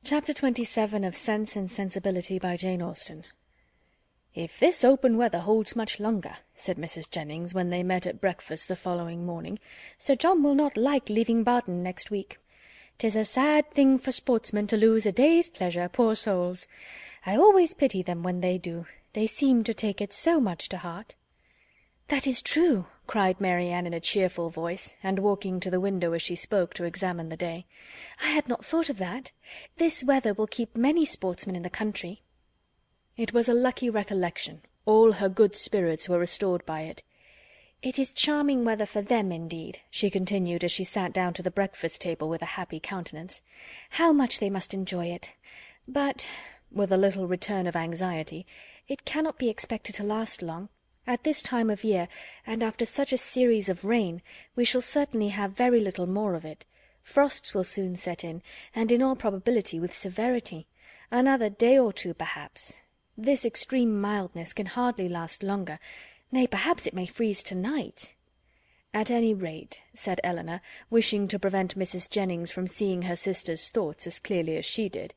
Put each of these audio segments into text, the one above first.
Chapter 27 of Sense and Sensibility by Jane Austen. "If this open weather holds much longer," said Mrs. Jennings, when they met at breakfast the following morning, "Sir John will not like leaving Barton next week. 'Tis a sad thing for sportsmen to lose a day's pleasure, poor souls. I always pity them when they do. They seem to take it so much to heart." "That is true," cried Marianne in a cheerful voice, and walking to the window as she spoke to examine the day. "I had not thought of that. This weather will keep many sportsmen in the country." It was a lucky recollection. All her good spirits were restored by it. "It is charming weather for them, indeed," she continued as she sat down to the breakfast table with a happy countenance. "How much they must enjoy it! But," with a little return of anxiety, "it cannot be expected to last long. At this time of year, and after such a series of rain, we shall certainly have very little more of it. Frosts will soon set in, and in all probability with severity. Another day or two, perhaps. This extreme mildness can hardly last longer. Nay, perhaps it may freeze to-night." "At any rate," said Elinor, wishing to prevent Mrs. Jennings from seeing her sister's thoughts as clearly as she did,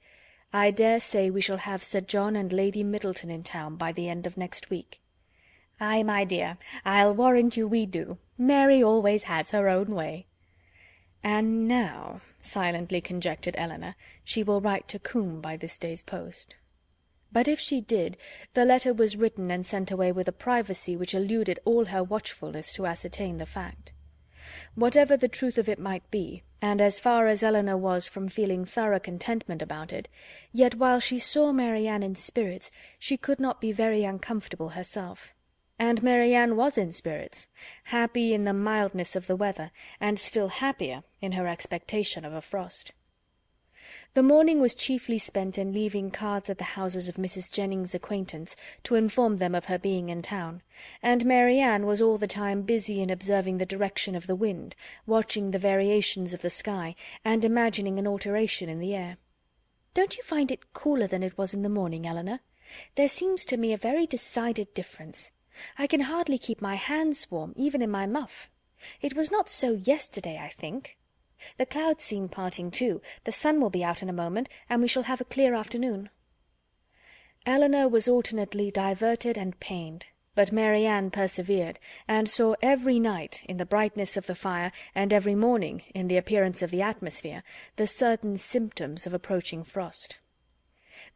"I dare say we shall have Sir John and Lady Middleton in town by the end of next week." "Ay, my dear, I'll warrant you we do. Mary always has her own way." "And now," silently conjectured Elinor, "she will write to Combe by this day's post." But if she did, the letter was written and sent away with a privacy which eluded all her watchfulness to ascertain the fact. Whatever the truth of it might be, and as far as Elinor was from feeling thorough contentment about it, yet while she saw Marianne in spirits, she could not be very uncomfortable herself. And Marianne was in spirits, happy in the mildness of the weather, and still happier in her expectation of a frost. The morning was chiefly spent in leaving cards at the houses of Mrs. Jennings' acquaintance to inform them of her being in town, and Marianne was all the time busy in observing the direction of the wind, watching the variations of the sky, and imagining an alteration in the air. "Don't you find it cooler than it was in the morning, Elinor? There seems to me a very decided difference. I can hardly keep my hands warm, even in my muff. It was not so yesterday, I think. The clouds seem parting too. The sun will be out in a moment, and we shall have a clear afternoon." Elinor was alternately diverted and pained, but Marianne persevered, and saw every night, in the brightness of the fire, and every morning, in the appearance of the atmosphere, the certain symptoms of approaching frost.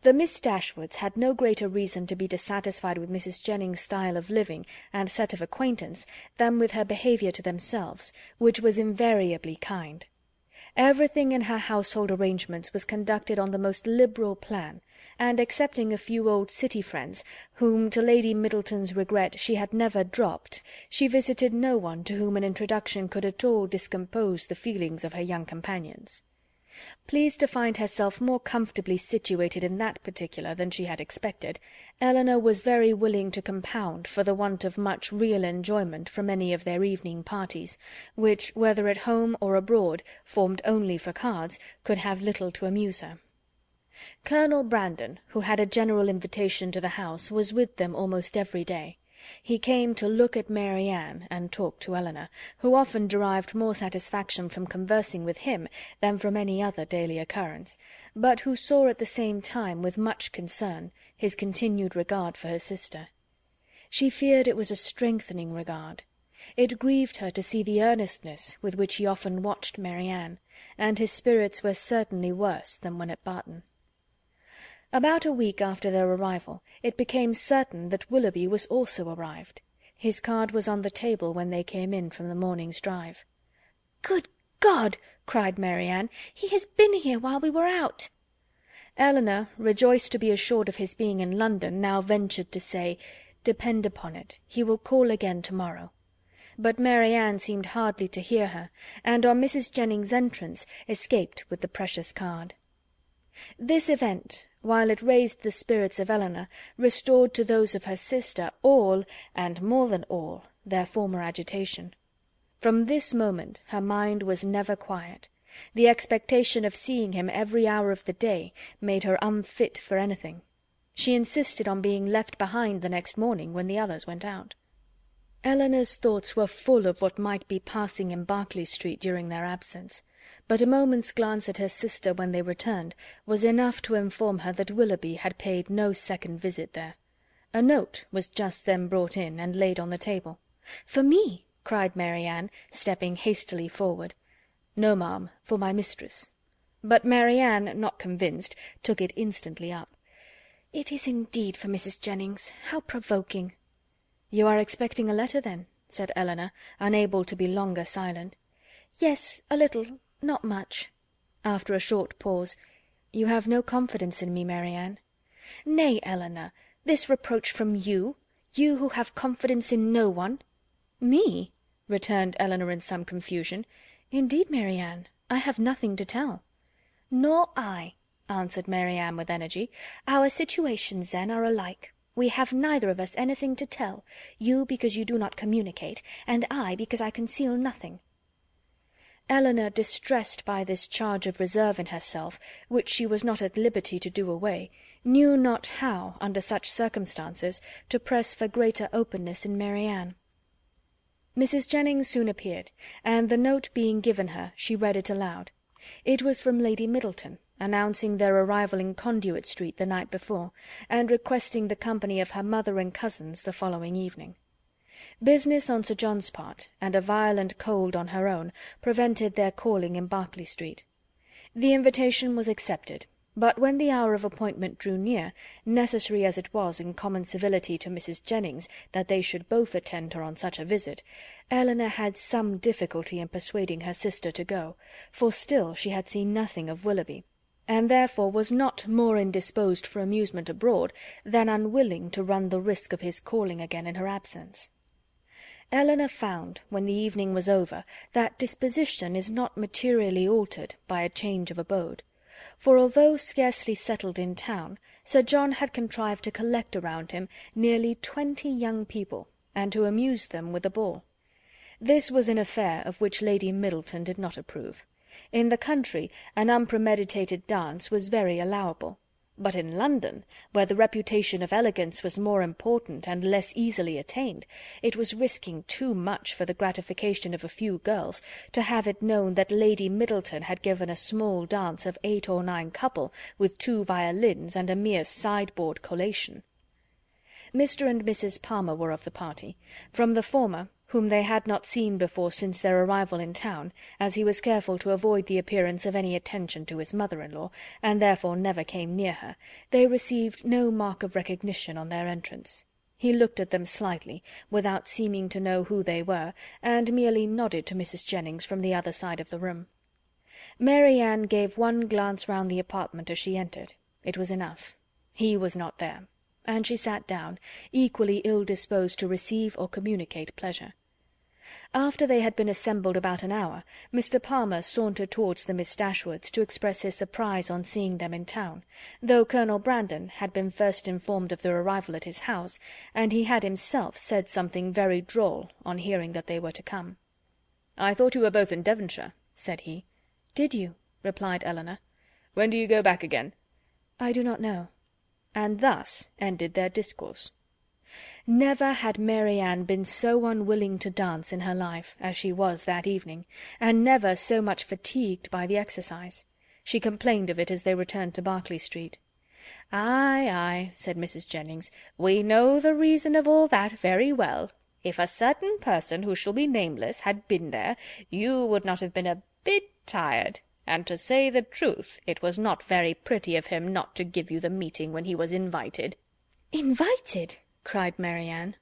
The Miss Dashwoods had no greater reason to be dissatisfied with Mrs. Jennings' style of living and set of acquaintance than with her behaviour to themselves, which was invariably kind. Everything in her household arrangements was conducted on the most liberal plan, and excepting a few old city friends, whom, to Lady Middleton's regret, she had never dropped, she visited no one to whom an introduction could at all discompose the feelings of her young companions. Pleased to find herself more comfortably situated in that particular than she had expected, Elinor was very willing to compound for the want of much real enjoyment from any of their evening parties, which, whether at home or abroad, formed only for cards, could have little to amuse her. Colonel Brandon, who had a general invitation to the house, was with them almost every day. He came to look at Marianne and talk to Elinor, who often derived more satisfaction from conversing with him than from any other daily occurrence, but who saw at the same time, with much concern, his continued regard for her sister. She feared it was a strengthening regard. It grieved her to see the earnestness with which he often watched Marianne, and his spirits were certainly worse than when at Barton. About a week after their arrival, it became certain that Willoughby was also arrived. His card was on the table when they came in from the morning's drive. "Good God!" cried Marianne, "he has been here while we were out." Elinor, rejoiced to be assured of his being in London, now ventured to say, "Depend upon it, he will call again to-morrow." But Marianne seemed hardly to hear her, and on Mrs. Jennings' entrance, escaped with the precious card. This event, while it raised the spirits of Elinor, restored to those of her sister all, and more than all, their former agitation. From this moment her mind was never quiet. The expectation of seeing him every hour of the day made her unfit for anything. She insisted on being left behind the next morning when the others went out. Elinor's thoughts were full of what might be passing in Berkeley Street during their absence. but a moment's glance at her sister when they returned was enough to inform her that Willoughby had paid no second visit there. A note was just then brought in and laid on the table. "For me!" cried Mary Ann, stepping hastily forward. "No, ma'am, for my mistress." But Mary Ann, not convinced, took it instantly up. "It is indeed for Mrs. Jennings. How provoking!" "You are expecting a letter, then?" said Elinor, unable to be longer silent. "Yes, a little, not much." After a short pause, "You have no confidence in me, Mary Ann?" "Nay, Elinor, this reproach from you, you who have confidence in no one." "Me?" returned Elinor in some confusion. "Indeed, Mary Ann, I have nothing to tell." "Nor I," answered Mary Ann with energy. "Our situations, then, are alike. We have neither of us anything to tell, you because you do not communicate, and I because I conceal nothing." Elinor, distressed by this charge of reserve in herself, which she was not at liberty to do away, knew not how, under such circumstances, to press for greater openness in Mary Ann. Mrs. Jennings soon appeared, and the note being given her, she read it aloud. It was from Lady Middleton, announcing their arrival in Conduit Street the night before, and requesting the company of her mother and cousins the following evening. Business on Sir John's part, and a violent cold on her own, prevented their calling in Berkeley Street. The invitation was accepted, but when the hour of appointment drew near, necessary as it was in common civility to Mrs. Jennings that they should both attend her on such a visit, Elinor had some difficulty in persuading her sister to go, for still she had seen nothing of Willoughby, and therefore was not more indisposed for amusement abroad than unwilling to run the risk of his calling again in her absence. Elinor found, when the evening was over, that disposition is not materially altered by a change of abode; for although scarcely settled in town, Sir John had contrived to collect around him nearly 20 young people, and to amuse them with a ball. This was an affair of which Lady Middleton did not approve. In the country an unpremeditated dance was very allowable, but in London, where the reputation of elegance was more important and less easily attained, it was risking too much for the gratification of a few girls to have it known that Lady Middleton had given a small dance of 8 or 9 couple, with 2 violins and a mere sideboard collation. Mr. and Mrs. Palmer were of the party. From the former, whom they had not seen before since their arrival in town, as he was careful to avoid the appearance of any attention to his mother-in-law, and therefore never came near her, they received no mark of recognition on their entrance. He looked at them slightly, without seeming to know who they were, and merely nodded to Mrs. Jennings from the other side of the room. Mary Ann gave one glance round the apartment as she entered. It was enough. He was not there, and she sat down, equally ill-disposed to receive or communicate pleasure. After they had been assembled about an hour, Mr. Palmer sauntered towards the Miss Dashwoods to express his surprise on seeing them in town, though Colonel Brandon had been first informed of their arrival at his house, and he had himself said something very droll on hearing that they were to come. "I thought you were both in Devonshire," said he. "Did you?" replied Elinor. "When do you go back again?" "I do not know." And thus ended their discourse. Never had Mary Ann been so unwilling to dance in her life as she was that evening, and never so much fatigued by the exercise. She complained of it as they returned to Berkeley Street. "Ay, ay," said Mrs. Jennings, "we know the reason of all that very well. If a certain person, who shall be nameless, had been there, you would not have been a bit tired. And to say the truth, it was not very pretty of him not to give you the meeting when he was invited." "Invited!" cried Mary Ann.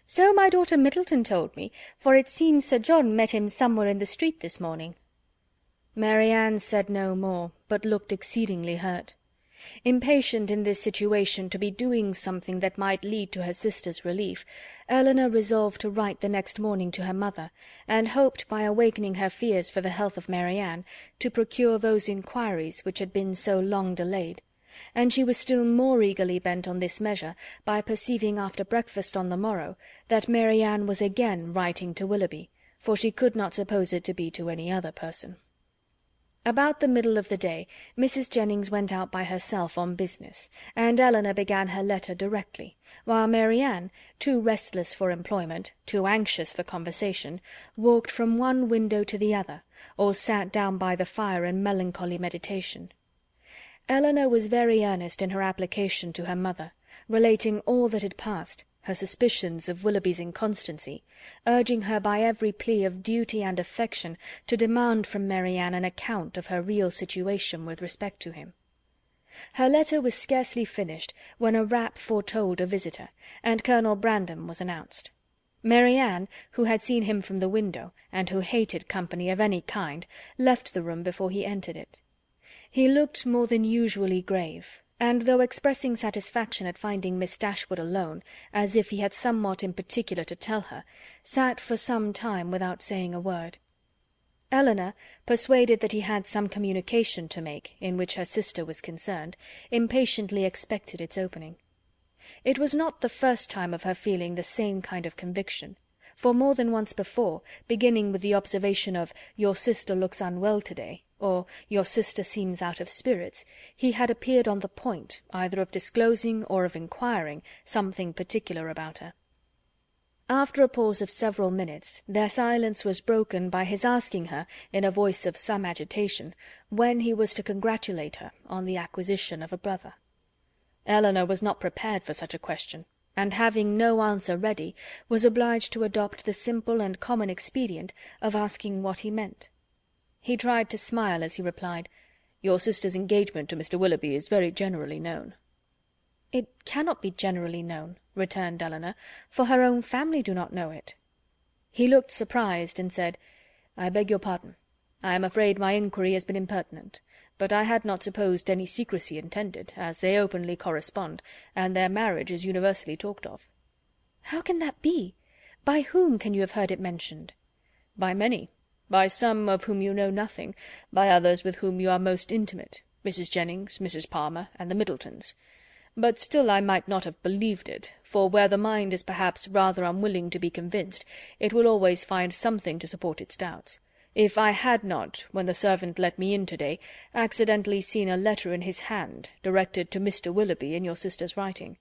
"So my daughter Middleton told me, for it seems Sir John met him somewhere in the street this morning." Mary Ann said no more, but looked exceedingly hurt. Impatient in this situation to be doing something that might lead to her sister's relief, Elinor resolved to write the next morning to her mother, and hoped, by awakening her fears for the health of Mary Ann, to procure those inquiries which had been so long delayed; and she was still more eagerly bent on this measure by perceiving after breakfast on the morrow that Mary Ann was again writing to Willoughby, for she could not suppose it to be to any other person. About the middle of the day, Mrs. Jennings went out by herself on business, and Eleanor began her letter directly, while Mary Ann, too restless for employment, too anxious for conversation, walked from one window to the other, or sat down by the fire in melancholy meditation. Eleanor was very earnest in her application to her mother, relating all that had passed, her suspicions of Willoughby's inconstancy, urging her by every plea of duty and affection to demand from Mary Ann an account of her real situation with respect to him. Her letter was scarcely finished when a rap foretold a visitor, and Colonel Brandon was announced. Mary Ann, who had seen him from the window, and who hated company of any kind, left the room before he entered it. He looked more than usually grave, and though expressing satisfaction at finding Miss Dashwood alone, as if he had somewhat in particular to tell her, sat for some time without saying a word. Eleanor, persuaded that he had some communication to make in which her sister was concerned, impatiently expected its opening. It was not the first time of her feeling the same kind of conviction, for more than once before, beginning with the observation of "Your sister looks unwell to-day," or "Your sister seems out of spirits," he had appeared on the point, either of disclosing or of inquiring, something particular about her. After a pause of several minutes, their silence was broken by his asking her, in a voice of some agitation, when he was to congratulate her on the acquisition of a brother. Eleanor was not prepared for such a question, and having no answer ready, was obliged to adopt the simple and common expedient of asking what he meant. He tried to smile as he replied, "Your sister's engagement to Mr. Willoughby is very generally known." "It cannot be generally known," returned Eleanor, "for her own family do not know it." He looked surprised, and said, "I beg your pardon. I am afraid my inquiry has been impertinent, but I had not supposed any secrecy intended, as they openly correspond, and their marriage is universally talked of." "How can that be? By whom can you have heard it mentioned?" "By many. By some of whom you know nothing, by others with whom you are most intimate, Mrs. Jennings, Mrs. Palmer, and the Middletons. But still I might not have believed it, for where the mind is perhaps rather unwilling to be convinced, it will always find something to support its doubts. If I had not, when the servant let me in to-day, accidentally seen a letter in his hand, directed to Mr. Willoughby in your sister's writing.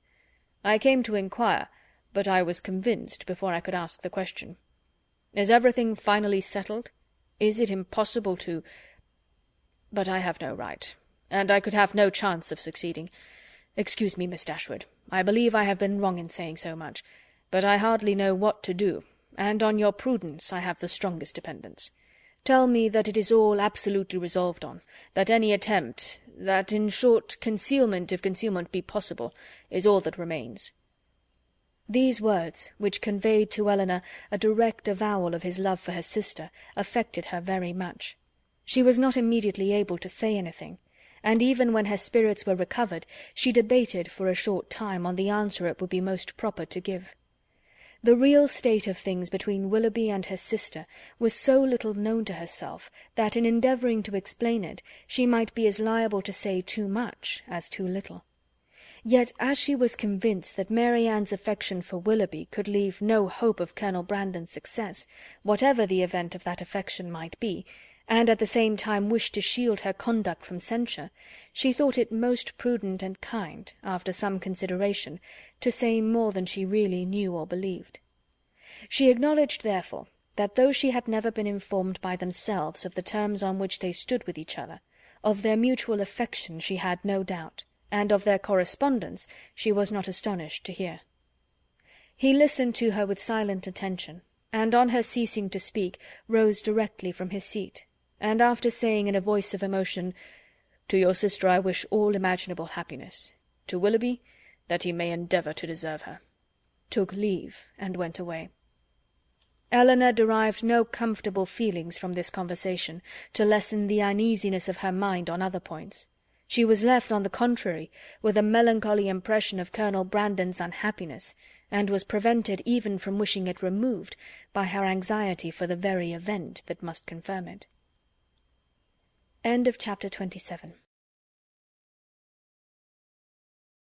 I came to inquire, but I was convinced before I could ask the question. Is everything finally settled? Is it impossible to— But I have no right, and I could have no chance of succeeding. Excuse me, Miss Dashwood, I believe I have been wrong in saying so much, but I hardly know what to do, and on your prudence I have the strongest dependence. Tell me that it is all absolutely resolved on, that any attempt, that, in short, concealment, if concealment be possible, is all that remains." These words, which conveyed to Eleanor a direct avowal of his love for her sister, affected her very much. She was not immediately able to say anything, and even when her spirits were recovered, she debated for a short time on the answer it would be most proper to give. The real state of things between Willoughby and her sister was so little known to herself that in endeavouring to explain it she might be as liable to say too much as too little. Yet as she was convinced that Mary Ann's affection for Willoughby could leave no hope of Colonel Brandon's success, whatever the event of that affection might be, and at the same time wished to shield her conduct from censure, she thought it most prudent and kind, after some consideration, to say more than she really knew or believed. She acknowledged, therefore, that though she had never been informed by themselves of the terms on which they stood with each other, of their mutual affection she had no doubt, and of their correspondence she was not astonished to hear. He listened to her with silent attention, and on her ceasing to speak, rose directly from his seat, and after saying in a voice of emotion, "To your sister I wish all imaginable happiness. To Willoughby, that he may endeavour to deserve her," took leave and went away. Eleanor derived no comfortable feelings from this conversation to lessen the uneasiness of her mind on other points. She was left, on the contrary, with a melancholy impression of Colonel Brandon's unhappiness, and was prevented even from wishing it removed by her anxiety for the very event that must confirm it. Chapter 27